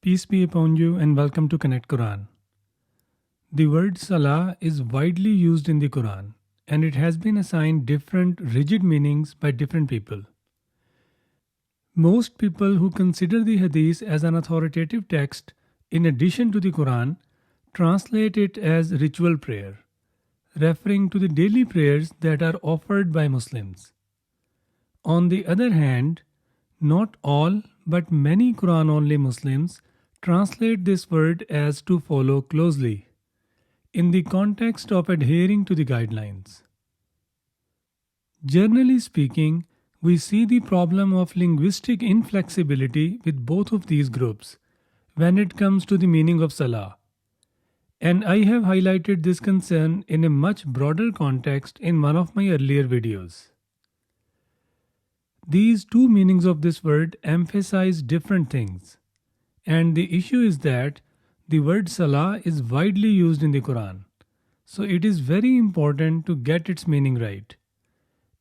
Peace be upon you and welcome to Connect Quran. The word Salah is widely used in the Quran and it has been assigned different rigid meanings by different people. Most people who consider the Hadith as an authoritative text in addition to the Quran translate it as ritual prayer, referring to the daily prayers that are offered by Muslims. On the other hand, not all but many Quran only Muslims translate this word as to follow closely, in the context of adhering to the guidelines. Generally speaking, we see the problem of linguistic inflexibility with both of these groups when it comes to the meaning of Salah. And I have highlighted this concern in a much broader context in one of my earlier videos. These two meanings of this word emphasize different things. And the issue is that the word Salah is widely used in the Quran. So it is very important to get its meaning right.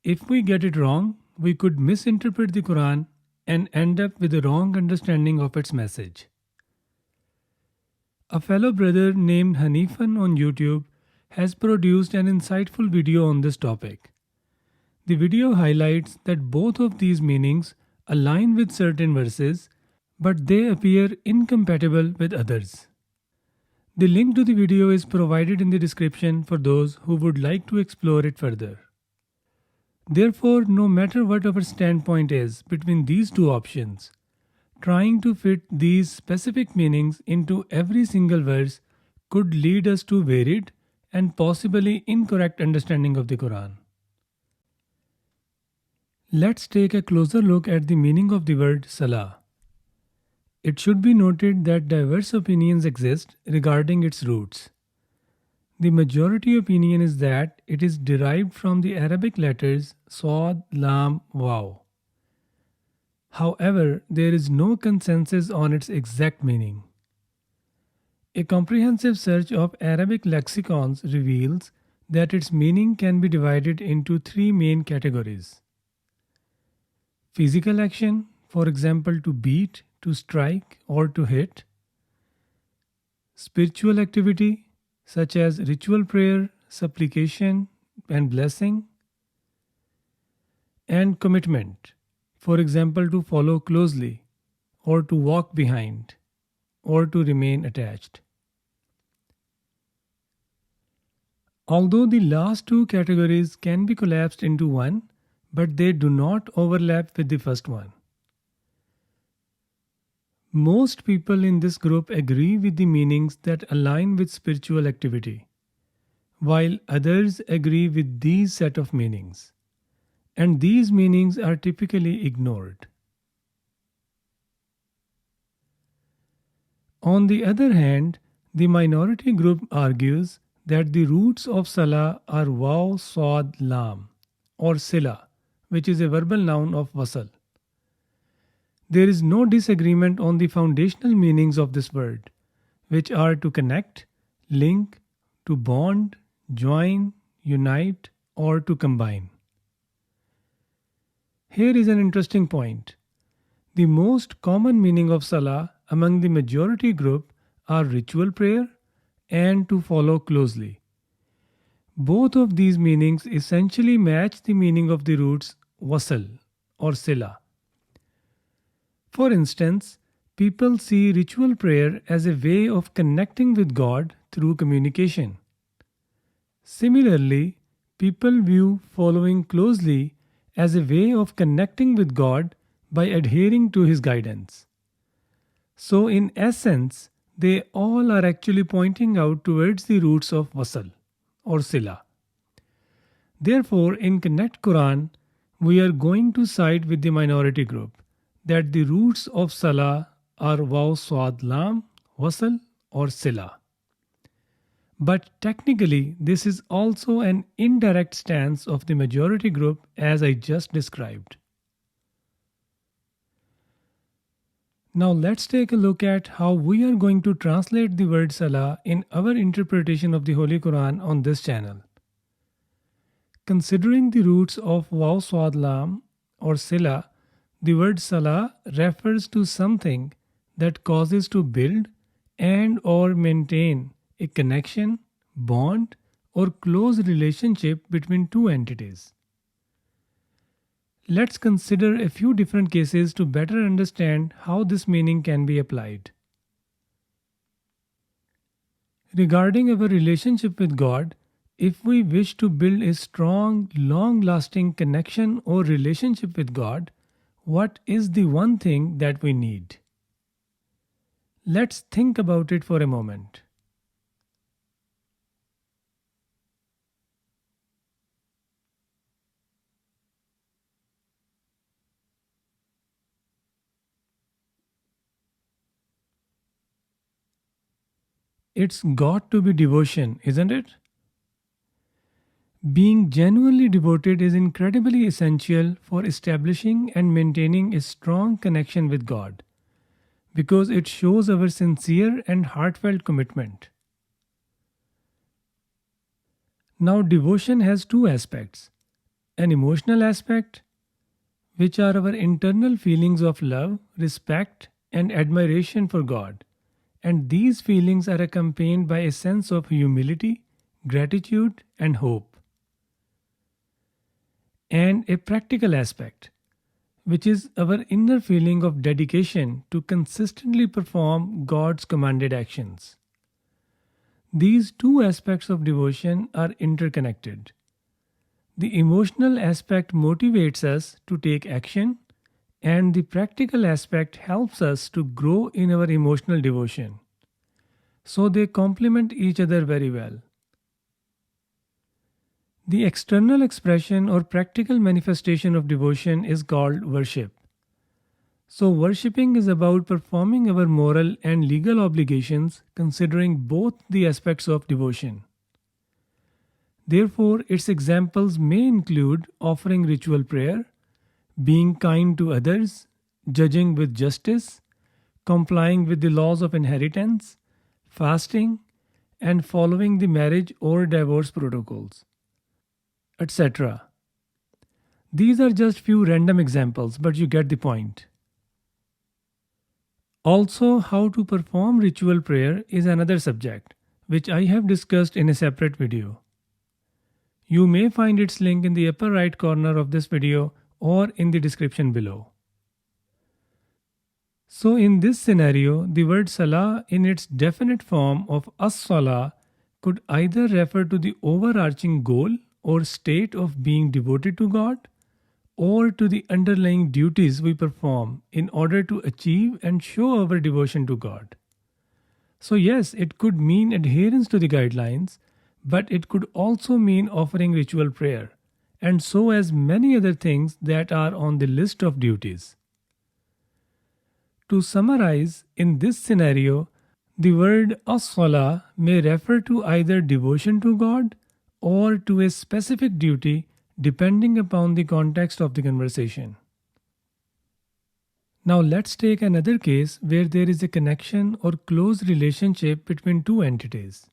If we get it wrong, we could misinterpret the Quran and end up with a wrong understanding of its message. A fellow brother named Hanifan on YouTube has produced an insightful video on this topic. The video highlights that both of these meanings align with certain verses, but they appear incompatible with others. The link to the video is provided in the description for those who would like to explore it further. Therefore, no matter what our standpoint is between these two options, trying to fit these specific meanings into every single verse could lead us to varied and possibly incorrect understanding of the Quran. Let's take a closer look at the meaning of the word Salah. It should be noted that diverse opinions exist regarding its roots. The majority opinion is that it is derived from the Arabic letters Sad, Lam, Waw. However, there is no consensus on its exact meaning. A comprehensive search of Arabic lexicons reveals that its meaning can be divided into three main categories. Physical action, for example, to beat, to strike, or to hit. Spiritual activity, such as ritual prayer, supplication, and blessing. And commitment, for example, to follow closely, or to walk behind, or to remain attached. Although the last two categories can be collapsed into one, but they do not overlap with the first one. Most people in this group agree with the meanings that align with spiritual activity, while others agree with these set of meanings, and these meanings are typically ignored. On the other hand, the minority group argues that the roots of Salah are Waw, Sad, Lam, or Sila, which is a verbal noun of wasal. There is no disagreement on the foundational meanings of this word, which are to connect, link, to bond, join, unite, or to combine. Here is an interesting point. The most common meaning of Salah among the majority group are ritual prayer and to follow closely. Both of these meanings essentially match the meaning of the roots wasal or sila. For instance, people see ritual prayer as a way of connecting with God through communication. Similarly, people view following closely as a way of connecting with God by adhering to His guidance. So, in essence, they all are actually pointing out towards the roots of wasal or sila. Therefore, in Connect Quran, we are going to side with the minority group that the roots of Salah are Waw, Sad, Lam, wasal, or sila. But technically, this is also an indirect stance of the majority group as I just described. Now let's take a look at how we are going to translate the word Salah in our interpretation of the Holy Quran on this channel. Considering the roots of Waw, Sad, Lam, or Sila, the word Salah refers to something that causes to build and or maintain a connection, bond, or close relationship between two entities. Let's consider a few different cases to better understand how this meaning can be applied. Regarding our relationship with God, if we wish to build a strong, long lasting connection or relationship with God, what is the one thing that we need? Let's think about it for a moment. It's got to be devotion, isn't it? Being genuinely devoted is incredibly essential for establishing and maintaining a strong connection with God because it shows our sincere and heartfelt commitment. Now, devotion has two aspects: an emotional aspect, which are our internal feelings of love, respect, and admiration for God. And these feelings are accompanied by a sense of humility, gratitude, and hope. And a practical aspect, which is our inner feeling of dedication to consistently perform God's commanded actions. These two aspects of devotion are interconnected. The emotional aspect motivates us to take action, and the practical aspect helps us to grow in our emotional devotion. So they complement each other very well. The external expression or practical manifestation of devotion is called worship. So, worshipping is about performing our moral and legal obligations, considering both the aspects of devotion. Therefore, its examples may include offering ritual prayer, being kind to others, judging with justice, complying with the laws of inheritance, fasting, and following the marriage or divorce protocols, etc. These are just few random examples, but you get the point. Also, how to perform ritual prayer is another subject, which I have discussed in a separate video. You may find its link in the upper right corner of this video or in the description below. So in this scenario, the word Salah in its definite form of as-Salah could either refer to the overarching goal or state of being devoted to God, or to the underlying duties we perform in order to achieve and show our devotion to God. So yes, it could mean adherence to the guidelines, but it could also mean offering ritual prayer, and so as many other things that are on the list of duties. To summarize, in this scenario, the word as-Salah may refer to either devotion to God or to a specific duty depending upon the context of the conversation. Now let's take another case where there is a connection or close relationship between two entities,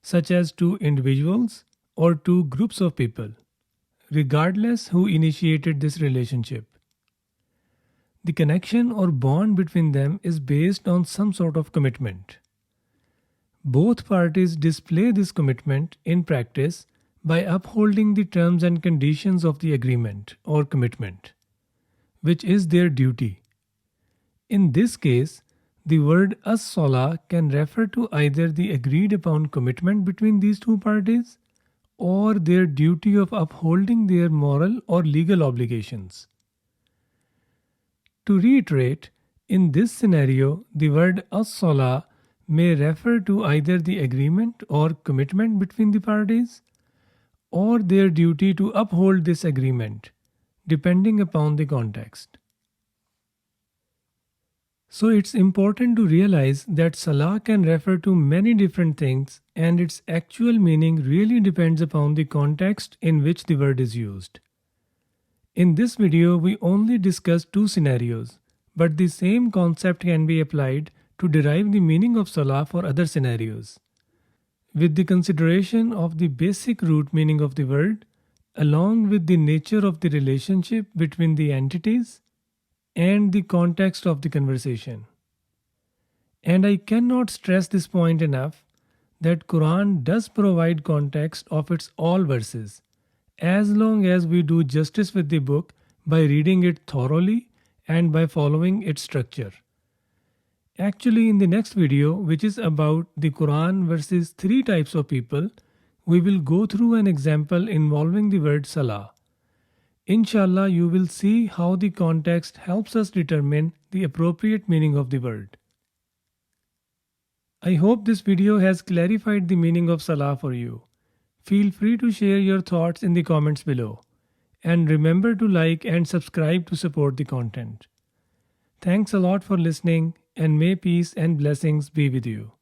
such as two individuals or two groups of people, regardless who initiated this relationship. The connection or bond between them is based on some sort of commitment. Both parties display this commitment in practice by upholding the terms and conditions of the agreement or commitment, which is their duty. In this case, the word as-Salah can refer to either the agreed upon commitment between these two parties or their duty of upholding their moral or legal obligations. To reiterate, in this scenario, the word as-Salah may refer to either the agreement or commitment between the parties or their duty to uphold this agreement, depending upon the context. So it's important to realize that Salah can refer to many different things, and its actual meaning really depends upon the context in which the word is used. In this video, we only discussed two scenarios, but the same concept can be applied to derive the meaning of Salah for other scenarios, with the consideration of the basic root meaning of the word, along with the nature of the relationship between the entities and the context of the conversation. And I cannot stress this point enough that Quran does provide context of its all verses as long as we do justice with the book by reading it thoroughly and by following its structure. Actually, in the next video, which is about the Quran versus three types of people, we will go through an example involving the word Salah. Inshallah, you will see how the context helps us determine the appropriate meaning of the word. I hope this video has clarified the meaning of Salah for you. Feel free to share your thoughts in the comments below. And remember to like and subscribe to support the content. Thanks a lot for listening, and may peace and blessings be with you.